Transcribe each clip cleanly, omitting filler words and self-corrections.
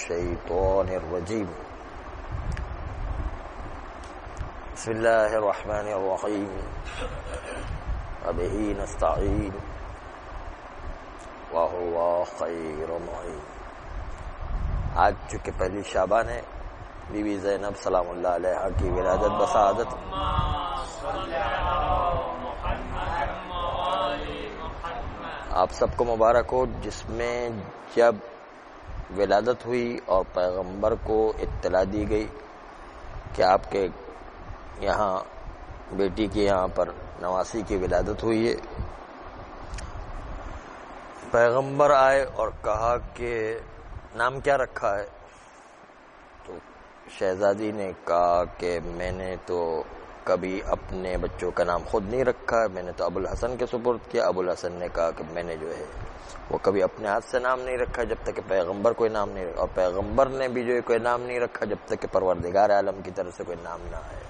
الشيطان الرجيم بسم الله الرحمن الرحيم وبه نستعين وهو خير معين۔ آج چونکہ پہلی شعبان ہے، بی بی زینب سلام اللہ علیہا کی ولادت بسعادت آپ سب کو مبارک ہو، جس میں جب ولادت ہوئی اور پیغمبر کو اطلاع دی گئی کہ آپ کے یہاں بیٹی کے یہاں پر نواسی کی ولادت ہوئی ہے، پیغمبر آئے اور کہا کہ نام کیا رکھا ہے؟ تو شہزادی نے کہا کہ میں نے تو کبھی اپنے بچوں کا نام خود نہیں رکھا ہے، میں نے تو ابو الحسن کے سپرد کیا۔ ابو الحسن نے کہا کہ میں نے جو ہے وہ کبھی اپنے ہاتھ سے نام نہیں رکھا جب تک کہ پیغمبر کوئی نام نہیں رکھا، اور پیغمبر نے بھی جو ہے کوئی نام نہیں رکھا جب تک کہ پروردگار عالم کی طرف سے کوئی نام نہ آئے۔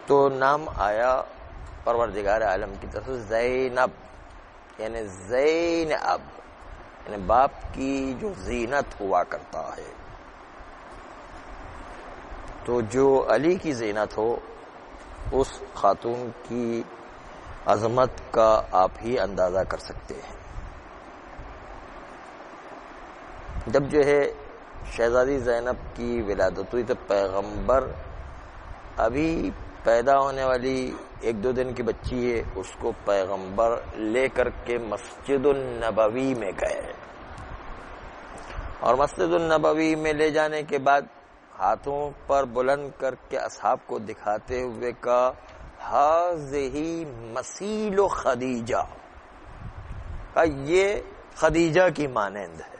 تو نام آیا پروردگار عالم کی طرف سے زینب، یعنی زینب، یعنی باپ کی جو زینت ہوا کرتا ہے۔ تو جو علی کی زینت ہو، اس خاتون کی عظمت کا آپ ہی اندازہ کر سکتے ہیں۔ جب جو ہے شہزادی زینب کی ولادت ہوئی تو پیغمبر ابھی پیدا ہونے والی 1-2 دن کی بچی ہے، اس کو پیغمبر لے کر کے مسجد النبوی میں گئے، اور مسجد النبوی میں لے جانے کے بعد ہاتھوں پر بلند کر کے اصحاب کو دکھاتے ہوئے کہا ہذہ مثیل خدیجہ، یہ خدیجہ کی مانند ہے۔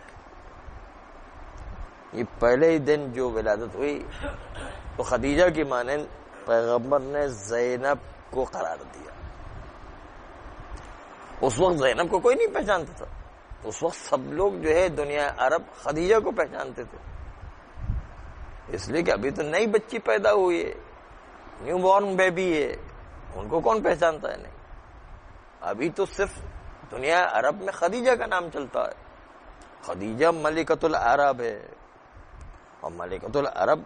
یہ پہلے ہی دن جو ولادت ہوئی تو خدیجہ کی مانند پیغمبر نے زینب کو قرار دیا۔ اس وقت زینب کو کوئی نہیں پہچانتا تھا، اس وقت سب لوگ جو ہے دنیا عرب خدیجہ کو پہچانتے تھے، اس لیے کہ ابھی تو نئی بچی پیدا ہوئی ہے، نیو بورن بیبی ہے، ان کو کون پہچانتا ہے؟ نہیں، ابھی تو صرف دنیا عرب میں خدیجہ کا نام چلتا ہے۔ خدیجہ ملکۃ العرب ہے، اور ملکۃ العرب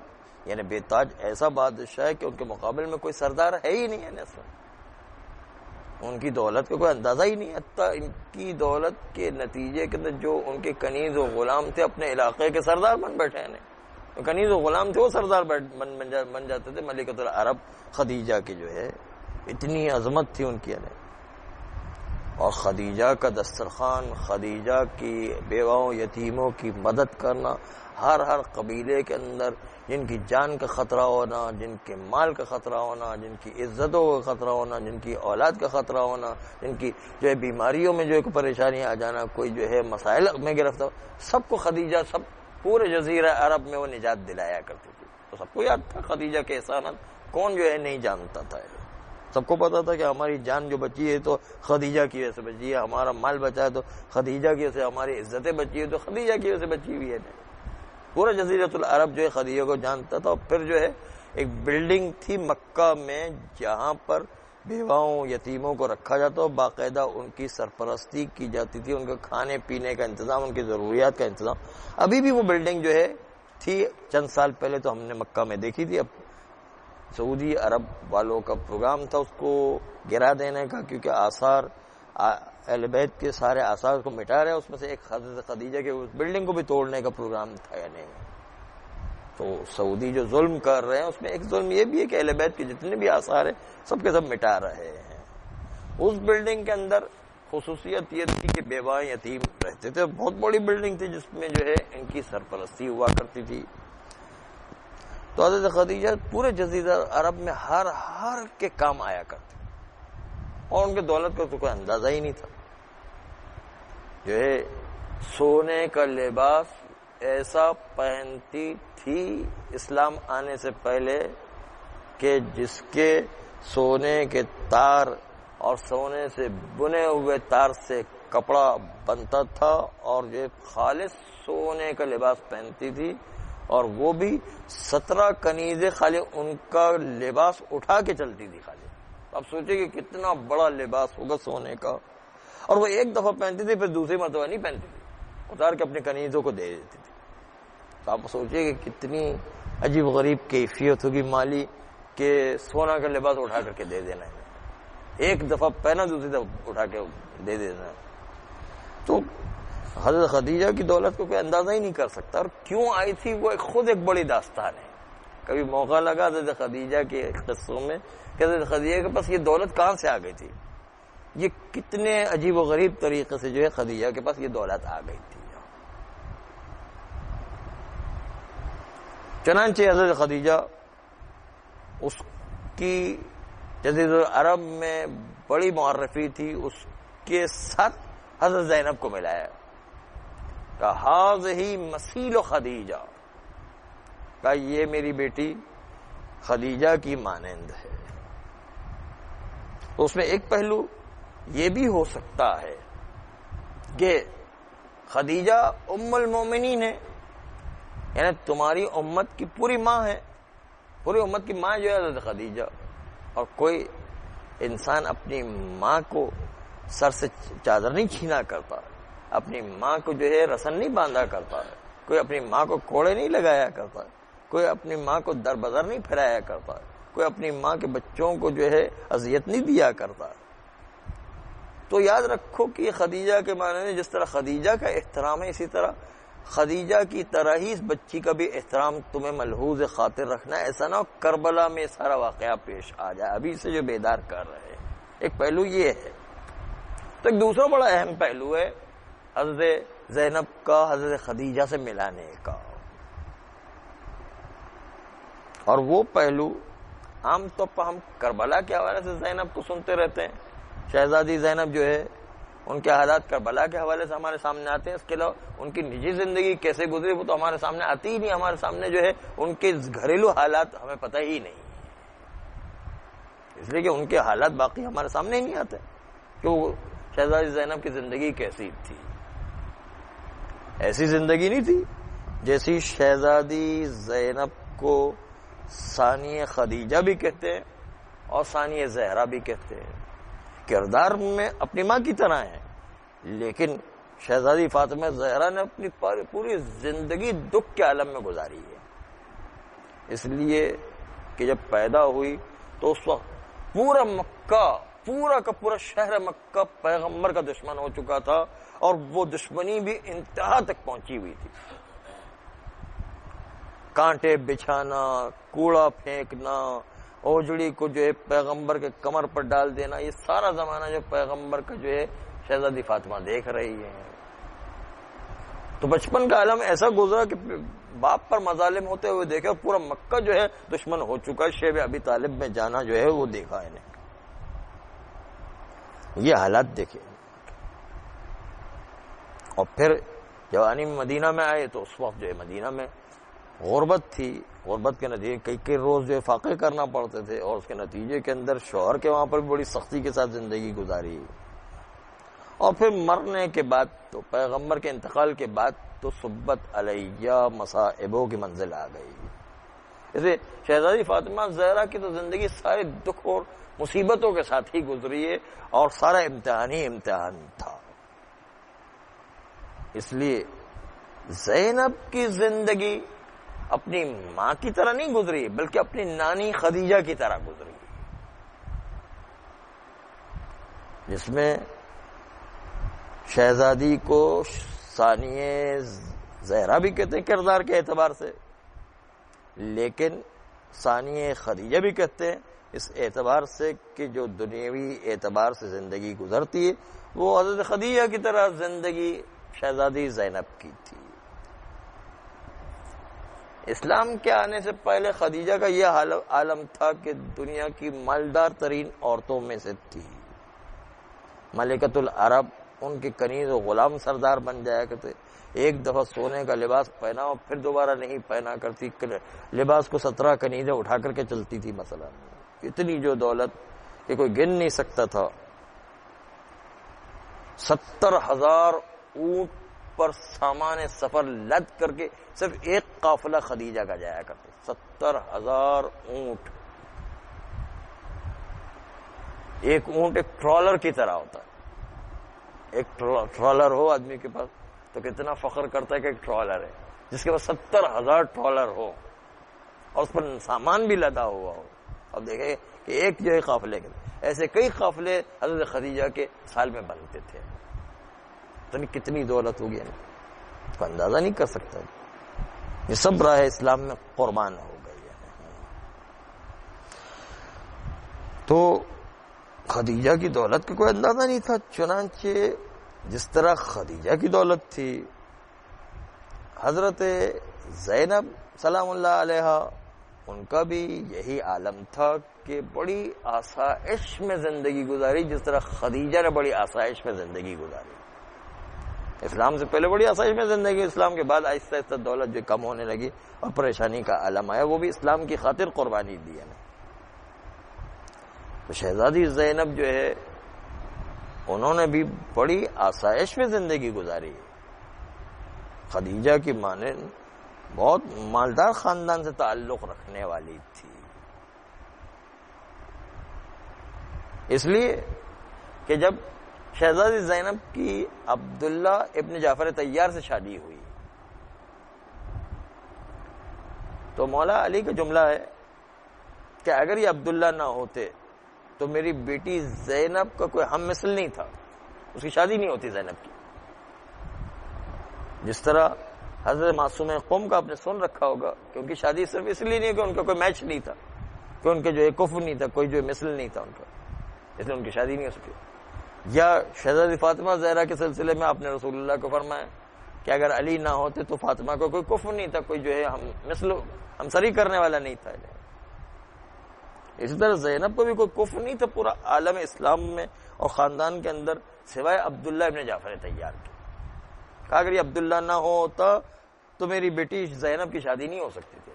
یعنی بے تاج ایسا بادشاہ ہے کہ ان کے مقابل میں کوئی سردار ہے ہی نہیں ہے نسل۔ ان کی دولت کا کوئی اندازہ ہی نہیں، حتیٰ ان کی دولت کے نتیجے کے اندر جو ان کے کنیز و غلام تھے اپنے علاقے کے سردار بن بیٹھے ہیں، کنیز و غلام تھے وہ سردار بن جاتے تھے۔ ملکۃ العرب خدیجہ کی جو ہے اتنی عظمت تھی ان کی، اور خدیجہ کا دسترخوان، خدیجہ کی بیواؤں یتیموں کی مدد کرنا، ہر قبیلے کے اندر جن کی جان کا خطرہ ہونا، جن کے مال کا خطرہ ہونا، جن کی عزتوں کا خطرہ ہونا، جن کی اولاد کا خطرہ ہونا، جن کی جو ہے بیماریوں میں جو ہے پریشانیاں آ جانا، کوئی جو ہے مسائل میں گرفتار، سب کو خدیجہ، سب پورے جزیرہ عرب میں وہ نجات دلایا کرتی تھی۔ تو سب کو یاد تھا خدیجہ کے احسانات، کون جو ہے نہیں جانتا تھا؟ سب کو پتا تھا کہ ہماری جان جو بچی ہے تو خدیجہ کی وجہ سے بچی ہے، ہمارا مال بچا ہے تو خدیجہ کی وجہ سے، ہماری عزتیں بچی ہے تو خدیجہ کی وجہ سے بچی ہوئی ہے۔ پورا جزیرۃ العرب جو ہے خدیجہ کو جانتا تھا۔ اور پھر جو ہے ایک بلڈنگ تھی مکہ میں جہاں پر بیواؤں یتیموں کو رکھا جاتا اور باقاعدہ ان کی سرپرستی کی جاتی تھی، ان کے کھانے پینے کا انتظام، ان کی ضروریات کا انتظام۔ ابھی بھی وہ بلڈنگ جو ہے تھی، چند سال پہلے تو ہم نے مکہ میں دیکھی تھی۔ اب سعودی عرب والوں کا پروگرام تھا اس کو گرا دینے کا، کیونکہ آثار اہل بیت کے سارے آثار کو مٹا رہے، اس میں سے ایک حضرت خدیجہ کے اس بلڈنگ کو بھی توڑنے کا پروگرام تھا یا نہیں۔ تو سعودی جو ظلم کر رہے ہیں اس میں ایک ظلم یہ بھی ہے کہ اہل بیت کے جتنے بھی آثار ہیں سب کے سب مٹا رہے ہیں۔ اس بلڈنگ کے اندر خصوصیت یہ تھی کہ بیوہ یتیم رہتے تھے، بہت بڑی بلڈنگ تھی جس میں جو ہے ان کی سرپرستی ہوا کرتی تھی۔ تو حضرت خدیجہ پورے جزیرہ عرب میں ہر کے کام آیا کرتے، اور ان کے دولت کا تو کوئی اندازہ ہی نہیں تھا۔ جو ہے سونے کا لباس ایسا پہنتی تھی اسلام آنے سے پہلے کہ جس کے سونے کے تار اور سونے سے بنے ہوئے تار سے کپڑا بنتا تھا، اور جو خالص سونے کا لباس پہنتی تھی، اور وہ بھی 17 کنیزیں خالی ان کا لباس اٹھا کے چلتی تھی خالی۔ اب سوچیں کہ کتنا بڑا لباس ہوگا سونے کا، اور وہ ایک دفعہ پہنتی تھی پھر دوسری مرتبہ نہیں پہنتی تھی، اتار کے اپنے کنیزوں کو دے دیتی تھی. تو آپ سوچئے کہ کتنی عجیب غریب کیفیت ہوگی مالی کہ سونا کا لباس اٹھا کر کے دے دینا ہے, ایک دفعہ پہنا دوسری دفعہ اٹھا کے دے دینا ہے. تو حضرت خدیجہ کی دولت کو کوئی اندازہ ہی نہیں کر سکتا, اور کیوں آئی تھی وہ خود ایک بڑی داستان ہے. کبھی موقع لگا حضرت خدیجہ کے قصوں میں کہ حضرت خدیجہ کے پاس یہ دولت کہاں سے آ گئی تھی, یہ کتنے عجیب و غریب طریقے سے جو ہے خدیجہ کے پاس یہ دولت آ گئی تھی. چنانچہ حضرت خدیجہ اس کی جزیرہ العرب میں بڑی معرفی تھی, اس کے ساتھ حضرت زینب کو ملایا کہ ہذہ مثیل خدیجہ, کہ یہ میری بیٹی خدیجہ کی مانند ہے. تو اس میں ایک پہلو یہ بھی ہو سکتا ہے کہ خدیجہ ام المومنین ہے, یعنی تمہاری امت کی پوری ماں ہے, پوری امت کی ماں جو ہے حضرت خدیجہ. اور کوئی انسان اپنی ماں کو سر سے چادر نہیں چھینا کرتا, اپنی ماں کو جو ہے رسن نہیں باندھا کرتا, کوئی اپنی ماں کو کوڑے نہیں لگایا کرتا, کوئی اپنی ماں کو در بدر نہیں پھیرایا کرتا, کوئی اپنی ماں کے بچوں کو جو ہے اذیت نہیں دیا کرتا. تو یاد رکھو کہ خدیجہ کے معنی میں جس طرح خدیجہ کا احترام ہے, اسی طرح خدیجہ کی طرح ہی اس بچی کا بھی احترام تمہیں ملحوظ خاطر رکھنا ہے. ایسا نہ ہو کربلا میں سارا واقعہ پیش آ جائے, ابھی سے جو بیدار کر رہے ہیں. ایک پہلو یہ ہے. تو ایک دوسرا بڑا اہم پہلو ہے حضرت زینب کا حضرت خدیجہ سے ملانے کا, اور وہ پہلو عام طور پر ہم کربلا کے حوالے سے زینب کو سنتے رہتے ہیں. شہزادی زینب جو ہے ان کے حالات کربلا کے حوالے سے ہمارے سامنے آتے ہیں, اس کے علاوہ ان کی نجی زندگی کیسے گزری وہ تو ہمارے سامنے آتی ہی نہیں. ہمارے سامنے جو ہے ان کے گھریلو حالات ہمیں پتہ ہی نہیں, اس لیے کہ ان کے حالات باقی ہمارے سامنے ہی نہیں آتے کہ وہ شہزادی زینب کی زندگی کیسی تھی. ایسی زندگی نہیں تھی جیسی شہزادی زینب کو ثانیہ خدیجہ بھی کہتے ہیں اور ثانیہ زہرا بھی کہتے ہیں. کردار میں اپنی ماں کی طرح ہیں, لیکن شہزادی فاطمہ زہرا نے اپنی پوری زندگی دکھ کے عالم میں گزاری ہے. اس لیے کہ جب پیدا ہوئی تو اس وقت پورا مکہ, پورا کا پورا شہر مکہ پیغمبر کا دشمن ہو چکا تھا, اور وہ دشمنی بھی انتہا تک پہنچی ہوئی تھی. کانٹے بچھانا, کوڑا پھینکنا, اوجڑی کو جو ہے پیغمبر کے کمر پر ڈال دینا, یہ سارا زمانہ جو پیغمبر کا جو ہے شہزادی فاطمہ دیکھ رہی ہے. تو بچپن کا عالم ایسا گزرا کہ باپ پر مظالم ہوتے ہوئے دیکھے, اور پورا مکہ جو ہے دشمن ہو چکا ہے. شیب ابی طالب میں جانا جو ہے وہ دیکھا ہے, یہ حالات دیکھے. اور پھر جوانی میں مدینہ میں آئے تو اس وقت جو ہے مدینہ میں غربت تھی. غربت کے نتیجے کئی روز جو ہے فاقے کرنا پڑتے تھے, اور اس کے نتیجے کے اندر شوہر کے وہاں پر بھی بڑی سختی کے ساتھ زندگی گزاری. اور پھر مرنے کے بعد تو پیغمبر کے انتقال کے بعد تو صبت علیہ مصائبوں کی منزل آ گئی. اسے شہزادی فاطمہ زہرا کی تو زندگی سارے دکھ اور مصیبتوں کے ساتھ ہی گزری ہے, اور سارا امتحان ہی امتحان تھا. اس لیے زینب کی زندگی اپنی ماں کی طرح نہیں گزری, بلکہ اپنی نانی خدیجہ کی طرح گزری, جس میں شہزادی کو ثانیہ زہرا بھی کہتے ہیں کردار کے اعتبار سے, لیکن ثانیہ خدیجہ بھی کہتے ہیں اس اعتبار سے کہ جو دنیاوی اعتبار سے زندگی گزرتی ہے وہ حضرت خدیجہ کی طرح زندگی شہزادی زینب کی تھی. اسلام کے آنے سے پہلے خدیجہ کا یہ عالم تھا کہ دنیا کی مالدار ترین عورتوں میں سے تھی. ملکۃ العرب ان کے کنیز و غلام سردار بن جایا کرتے. ایک دفعہ سونے کا لباس پہنا اور پھر دوبارہ نہیں پہنا کرتی, لباس کو 17 کنیزیں اٹھا کر کے چلتی تھی. مثلا اتنی جو دولت کہ کوئی گن نہیں سکتا تھا. 70,000 اونٹ پر سامان سفر لد کر کے صرف ایک قافلہ خدیجہ کا جایا کرتے. 70,000 اونٹ. ایک اونٹ ایک ٹرالر کی طرح ہوتا ہے. ایک ٹرالر ہو آدمی کے پاس تو کتنا فخر کرتا ہے کہ ایک ٹرالر ہے جس کے پاس 70,000 ٹرالر ہو اور اس پر سامان بھی لدا ہوا ہو. اب دیکھیں کہ ایک جو ہے قافلے کے ایسے کئی قافلے حضرت خدیجہ کے سال میں بنتے تھے. تو کتنی دولت ہوگی تو اندازہ نہیں کر سکتا. یہ سب راہ اسلام میں قربان ہو گئی ہے. تو خدیجہ کی دولت کا کوئی اندازہ نہیں تھا. چنانچہ جس طرح خدیجہ کی دولت تھی، حضرت زینب سلام اللہ علیہ ان کا بھی یہی عالم تھا کہ بڑی آسائش میں زندگی گزاری، جس طرح خدیجہ نے بڑی آسائش میں زندگی گزاری. اسلام سے پہلے بڑی آسائش میں زندگی، اسلام کے بعد آہستہ آہستہ دولت جو کم ہونے لگی اور پریشانی کا عالم آیا، وہ بھی اسلام کی خاطر قربانی دی ہے. تو شہزادی زینب جو ہے انہوں نے بھی بڑی آسائش میں زندگی گزاری. خدیجہ کی ماں نے بہت مالدار خاندان سے تعلق رکھنے والی تھی، اس لیے کہ جب شہزادی زینب کی عبداللہ ابن جعفر طیار سے شادی ہوئی تو مولا علی کا جملہ ہے کہ اگر یہ عبداللہ نہ ہوتے تو میری بیٹی زینب کا کوئی ہم مثل نہیں تھا، اس کی شادی نہیں ہوتی زینب کی. جس طرح حضرت معصوم قوم کا آپ نے سن رکھا ہوگا کہ ان کی شادی صرف اس لیے نہیں کہ ان کا کوئی میچ نہیں تھا، کہ ان کے جو کفو نہیں تھا، کوئی جو مثل نہیں تھا ان کا، اس لیے ان کی شادی نہیں ہو سکی. یا شہزادی فاطمہ زہرا کے سلسلے میں آپ نے رسول اللہ کو فرمایا کہ اگر علی نہ ہوتے تو فاطمہ کو کوئی کفو نہیں تھا، کوئی جو ہے ہم سری کرنے والا نہیں تھا. اسی طرح زینب کو بھی کوئی کفر نہیں تھا پورا عالم اسلام میں اور خاندان کے اندر سوائے عبداللہ ابن جعفر طیار کے. کہا اگر یہ عبداللہ نہ ہوتا تو میری بیٹی زینب کی شادی نہیں ہو سکتی تھی.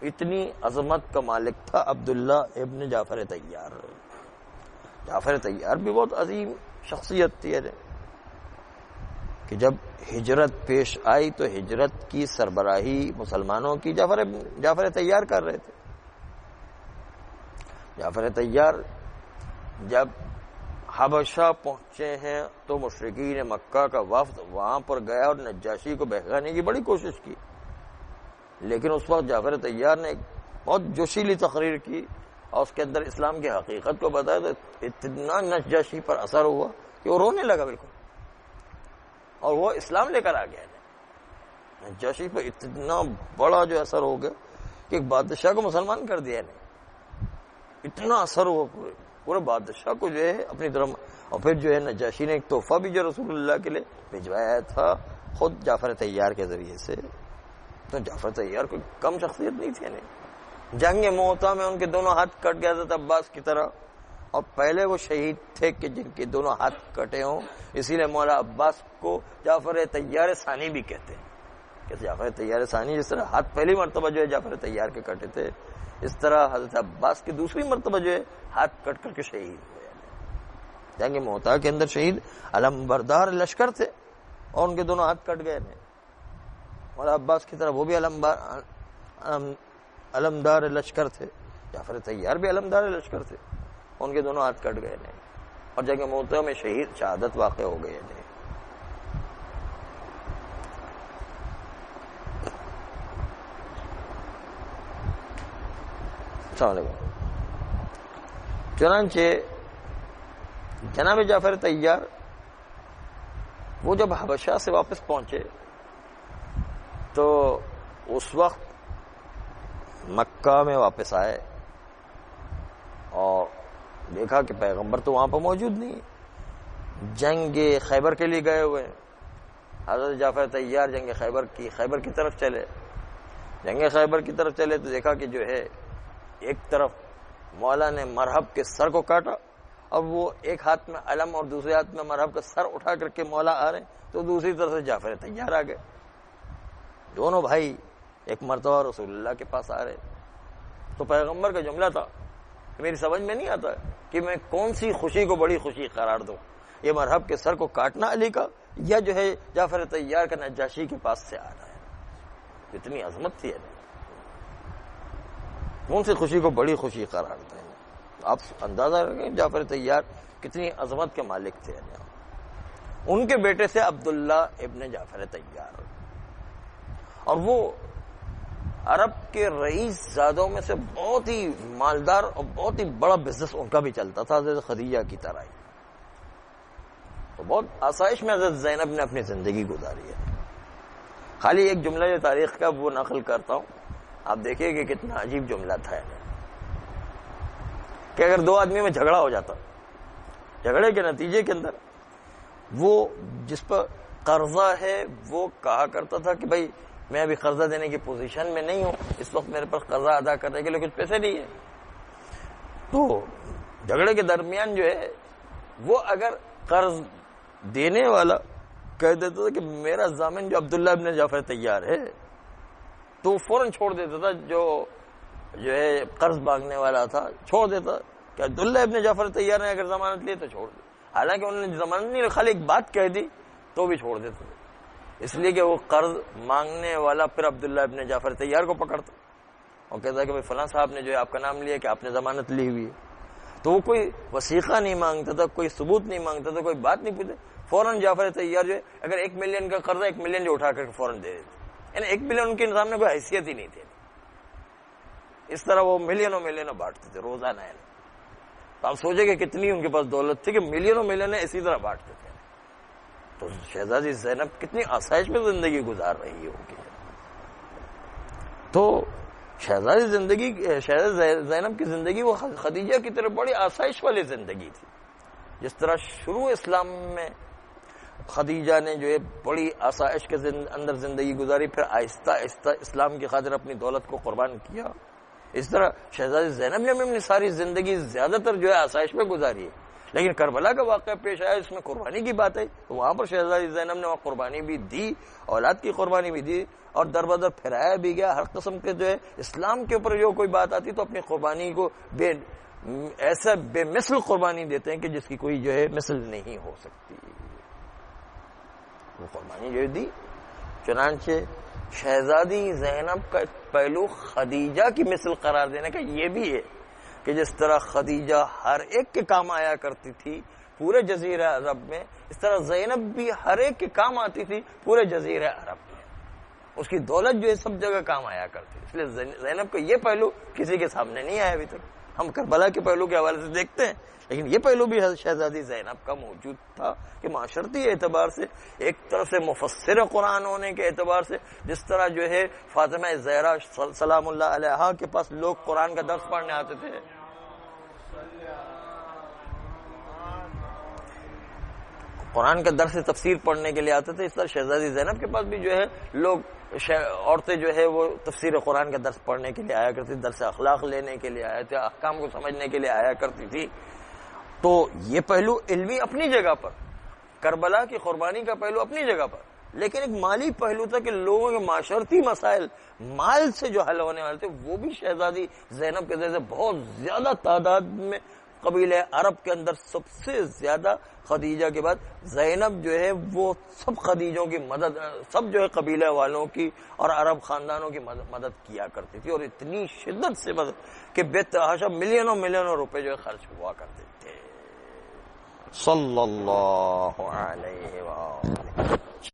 اتنی عظمت کا مالک تھا عبداللہ ابن جعفر طیار. جعفر طیار بھی بہت عظیم شخصیت تھی کہ جب ہجرت پیش آئی تو ہجرت کی سربراہی مسلمانوں کی جعفر طیار کر رہے تھے. جعفر طیار جب حبشہ پہنچے ہیں تو مشرکین مکہ کا وفد وہاں پر گیا اور نجاشی کو بہکانے کی بڑی کوشش کی، لیکن اس وقت جعفر طیار نے ایک بہت جوشیلی تقریر کی اور اس کے اندر اسلام کی حقیقت کو بتایا تو اتنا نجاشی پر اثر ہوا کہ وہ رونے لگا بالکل، اور وہ اسلام لے کر آ گیا. نجاشی پر اتنا بڑا جو اثر ہو گیا کہ ایک بادشاہ کو مسلمان کر دیا. اتنا اثر ہوا پورے بادشاہ کو جو ہے اپنی طرف. اور پھر جو ہے نجاشی نے ایک تحفہ بھی جو رسول اللہ کے لیے بھجوایا تھا خود جعفر طیار کے ذریعے سے. تو جعفر طیار کوئی کم شخصیت نہیں تھی. جنگ موتا میں ان کے دونوں ہاتھ کٹ گیا تھا عباس کی طرح، اور پہلے وہ شہید تھے کہ جن کے دونوں ہاتھ کٹے ہوں، اسی لیے مولا عباس کو جعفر طیار ثانی بھی کہتے ہیں. کہ جعفر طیار ثانی جس طرح ہاتھ پہلی مرتبہ جو ہے جعفر طیار کے کٹے تھے، اس طرح حضرت عباس کی دوسری مرتبہ جو ہے ہاتھ کٹ کر کے شہید ہوئے. جنگ موتا کے اندر شہید علمبردار لشکر تھے اور ان کے دونوں ہاتھ کٹ گئے. مولا عباس کی طرح وہ بھی علمدار لشکر تھے، جعفر طیار بھی علمدار لشکر تھے، ان کے دونوں ہاتھ کٹ گئے اور جنگ موتا میں شہادت واقع ہو گئے. السلام علیکم. چنانچہ جناب جعفر طیار وہ جب حبشہ سے واپس پہنچے تو اس وقت مکہ میں واپس آئے اور دیکھا کہ پیغمبر تو وہاں پر موجود نہیں، جنگ خیبر کے لیے گئے ہوئے. حضرت جعفر طیار جنگ خیبر کی طرف چلے. جنگ خیبر کی طرف چلے تو دیکھا کہ جو ہے ایک طرف مولا نے مرحب کے سر کو کاٹا اور وہ ایک ہاتھ میں علم اور دوسرے ہاتھ میں مرحب کا سر اٹھا کر کے مولا آ رہے، تو دوسری طرف سے جعفر طیار آ گئے. دونوں بھائی ایک مرتبہ رسول اللہ کے پاس آ رہے. تو پیغمبر کا جملہ تھا کہ میری سمجھ میں نہیں آتا کہ میں کون سی خوشی کو بڑی خوشی قرار دوں، یہ مرحب کے سر کو کاٹنا علی کا یا جو ہے جعفر طیار کا نجاشی کے پاس سے آ رہا ہے. اتنی عظمت تھی کون سی خوشی کو بڑی خوشی قرار دیں. آپ اندازہ رکھیں جعفر طیار کتنی عظمت کے مالک تھے. ان کے بیٹے سے عبداللہ ابن جعفر طیار، اور وہ عرب کے رئیس زادوں میں سے بہت ہی مالدار اور بہت ہی بڑا بزنس ان کا بھی چلتا تھا حضرت خدیجہ کی طرح ہی. تو بہت آسائش میں حضرت زینب نے اپنی زندگی گزاری ہے. خالی ایک جملہ جو تاریخ کا وہ نقل کرتا ہوں، آپ دیکھیے کہ کتنا عجیب جملہ تھا کہ اگر دو آدمی میں جھگڑا ہو جاتا، جھگڑے کے نتیجے کے اندر وہ جس پر قرضہ ہے وہ کہا کرتا تھا کہ بھائی میں ابھی قرضہ دینے کی پوزیشن میں نہیں ہوں، اس وقت میرے پاس قرضہ ادا کرنے کے لیے کچھ پیسے نہیں ہیں. تو جھگڑے کے درمیان جو ہے وہ اگر قرض دینے والا کہہ دیتا تھا کہ میرا ضامن جو عبداللہ ابن جعفر طیار ہے، تو فوراً چھوڑ دیتا تھا. جو ہے قرض مانگنے والا تھا چھوڑ دیتا کہ عبداللہ ابن جعفر طیار نے اگر ضمانت لی تو چھوڑ دی. حالانکہ انہوں نے ضمانت نہیں، خالی ایک بات کہہ دی تو بھی چھوڑ دیتا، اس لیے کہ وہ قرض مانگنے والا پھر عبداللہ ابن جعفر طیار کو پکڑتا اور کہتا کہ بھائی فلاں صاحب نے جو ہے آپ کا نام لیا کہ آپ نے ضمانت لی ہوئی ہے. تو وہ کوئی وثیقہ نہیں مانگتا تھا، کوئی ثبوت نہیں مانگتا تھا، کوئی بات نہیں پوچھتے، فوراً جعفر طیار جو ہے اگر 1 ملین کا قرضہ 1 ملین جو اٹھا کر فوراً دے دیتے، یعنی 1 ملین ان کے سامنے کوئی حیثیت ہی نہیں تھی. اس طرح وہ ملینوں بانٹتے تھے روزانہ. تو آپ سوچے کہ کتنی ان کے پاس دولت تھی کہ ملینوں اسی طرح بانٹتے تھے. تو شہزادی زینب کتنی آسائش میں زندگی گزار رہی ہوگی. تو شہزادی زینب کی زندگی وہ خدیجہ کی طرح بڑی آسائش والی زندگی تھی. جس طرح شروع اسلام میں خدیجہ نے جو ہے بڑی آسائش کے اندر زندگی گزاری، پھر آہستہ آہستہ اسلام کی خاطر اپنی دولت کو قربان کیا، اس طرح شہزادی زینب نے بھی اپنی ساری زندگی زیادہ تر جو ہے آسائش میں گزاری ہے. لیکن کربلا کا واقعہ پیش آیا، اس میں قربانی کی بات ہے، تو وہاں پر شہزادی زینب نے وہاں قربانی بھی دی، اولاد کی قربانی بھی دی، اور در بدر پھرایا بھی گیا. ہر قسم کے جو ہے اسلام کے اوپر جو کوئی بات آتی تو اپنی قربانی کو ایسا بے مثل قربانی دیتے ہیں کہ جس کی کوئی جو ہے مثل نہیں ہو سکتی. وہ قربانی جو دی. چنانچہ شہزادی زینب کا پہلو خدیجہ کی مثل قرار دینے کا یہ بھی ہے کہ جس طرح خدیجہ ہر ایک کے کام آیا کرتی تھی پورے جزیرہ عرب میں، اس طرح زینب بھی ہر ایک کے کام آتی تھی پورے جزیرہ عرب میں. اس کی دولت جو ہے سب جگہ کام آیا کرتی، اس لیے زینب کا یہ پہلو کسی کے سامنے نہیں آیا ابھی تک. ہم کربلا کے پہلو کے حوالے سے دیکھتے ہیں، لیکن یہ پہلو بھی شہزادی زینب کا موجود تھا کہ معاشرتی اعتبار سے، ایک طرف سے مفسر قرآن ہونے کے اعتبار سے، جس طرح جو ہے فاطمہ زہرا سلام اللہ علیہا کے پاس لوگ قرآن کا درس پڑھنے آتے تھے. قرآن کا درس تفسیر پڑھنے کے لیے آتے تھے، اس طرح شہزادی زینب کے پاس بھی جو ہے لوگ عورتیں جو ہے وہ تفسیر قرآن کا درس پڑھنے کے لیے آیا کرتی تھی، درس اخلاق لینے کے لیے آیا تھے، احکام کو سمجھنے کے لیے آیا کرتی تھی. تو یہ پہلو علمی اپنی جگہ پر، کربلا کی قربانی کا پہلو اپنی جگہ پر، لیکن ایک مالی پہلو تھا کہ لوگوں کے معاشرتی مسائل مال سے جو حل ہونے والے تھے وہ بھی شہزادی زینب کے ذریعے بہت زیادہ تعداد میں قبیلے عرب کے اندر سب سے زیادہ خدیجہ کے بعد زینب جو ہے وہ سب خدیجوں کی مدد، سب جو ہے قبیلے والوں کی اور عرب خاندانوں کی مدد کیا کرتی تھی، اور اتنی شدت سے مدد کہ بے تحاشا ملینوں روپے جو ہے خرچ ہوا کرتے تھے. صلی اللہ علیہ وآلہ